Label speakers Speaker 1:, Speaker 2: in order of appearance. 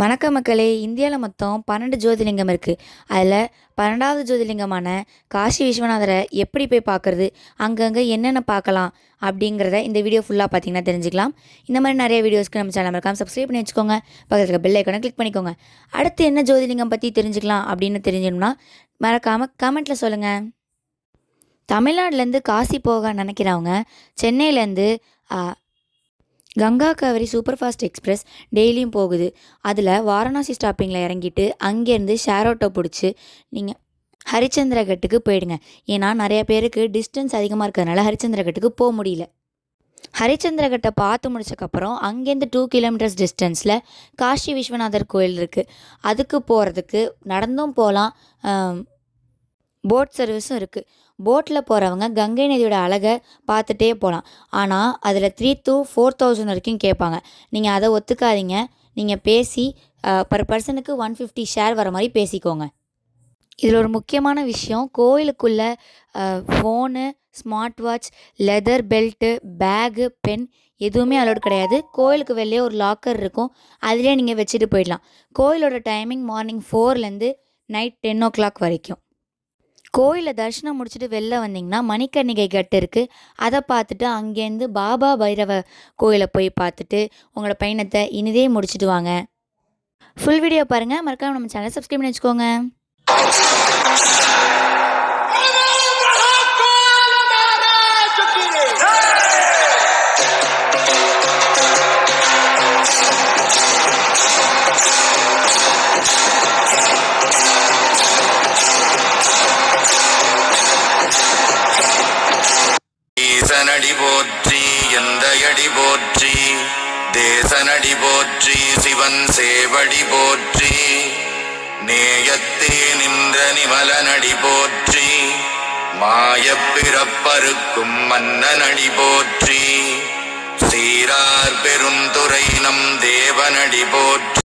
Speaker 1: வணக்க மக்களே! இந்தியாவில் மொத்தம் 12 ஜோதிர்லிங்கம் இருக்குது. அதில் 12வது ஜோதிர்லிங்கமான காசி விஸ்வநாதரை எப்படி போய் பார்க்குறது, அங்கங்கே என்னென்ன பார்க்கலாம் அப்படிங்கிறத இந்த வீடியோ ஃபுல்லாக பார்த்தீங்கன்னா தெரிஞ்சுக்கலாம். இந்த மாதிரி நிறைய வீடியோஸ்க்கு நம்ம சேனல் மறக்காம சப்ஸ்கிரைப் பண்ணி வச்சுக்கோங்க. பக்கத்தில் இருக்க பெல் ஐக்கானை கிளிக் பண்ணிக்கோங்க. அடுத்து என்ன ஜோதிர்லிங்கம் பற்றி தெரிஞ்சுக்கலாம் அப்படின்னு தெரிஞ்சுக்கணும்னா மறக்காமல் கமெண்ட்டில் சொல்லுங்கள். தமிழ்நாட்டிலேருந்து காசி போக நினைக்கிறவங்க சென்னையிலேருந்து Ganga Kaveri super fast express டெய்லியும் போகுது. அதில் வாரணாசி ஸ்டாப்பிங்கில் இறங்கிட்டு அங்கேருந்து ஷேர் ஆட்டோ பிடிச்சி நீங்கள் ஹரிச்சந்திரகட்டுக்கு போயிடுங்க. ஏன்னா நிறைய பேருக்கு டிஸ்டன்ஸ் அதிகமாக இருக்கிறதுனால ஹரிச்சந்திரகட்டுக்கு போக முடியல. ஹரிச்சந்திரகட்டை பார்த்து முடிச்சக்கப்புறம் அங்கேருந்து 2 கிலோமீட்டர்ஸ் டிஸ்டன்ஸில் காசி விஸ்வநாதர் கோயில் இருக்குது. அதுக்கு போகிறதுக்கு நடந்தும் போகலாம், போட் சர்வீஸும் இருக்குது. போட்டில் போகிறவங்க கங்கை நதியோட அழகை பார்த்துட்டே போகலாம். ஆனால் அதில் 3 to 4,000 வரைக்கும் கேட்பாங்க. நீங்கள் அதை ஒத்துக்காதீங்க. நீங்கள் பேசி பர் பர்சனுக்கு 150 ஷேர் வர மாதிரி பேசிக்கோங்க. இதில் ஒரு முக்கியமான விஷயம், கோயிலுக்குள்ளே phone, smart watch, leather belt, bag, pen எதுவுமே அலோடு கிடையாது. கோயிலுக்கு வெளியே ஒரு லாக்கர் இருக்கும், அதிலே நீங்கள் வச்சுட்டு போயிடலாம். கோயிலோட டைமிங் மார்னிங் 4லேருந்து நைட் 10 o'clock வரைக்கும். கோயிலில் தரிசனம் முடிச்சுட்டு வெளில வந்தீங்கன்னா மணிக்கர்ணிகை கட்டு இருக்குது. அதை பார்த்துட்டு அங்கேருந்து பாபா பைரவ கோயிலை போய் பார்த்துட்டு உங்களோட பயணத்தை இனிதே முடிச்சுட்டு வாங்க. ஃபுல் வீடியோ பாருங்கள். மறக்காம நம்ம சேனலை சப்ஸ்கிரைப் பண்ணி வச்சுக்கோங்க.
Speaker 2: தேசனடி போற்றி எந்தையடி போற்றி, தேசனடி போற்றி சிவன் சேவடி போற்றி, நேயத்தே நின்ற நிமலனடி போற்றி, மாயப்பிறப்பருக்கும் மன்னனடி போற்றி, சீரார் பெருந்துரை நம் தேவனடி போற்றி.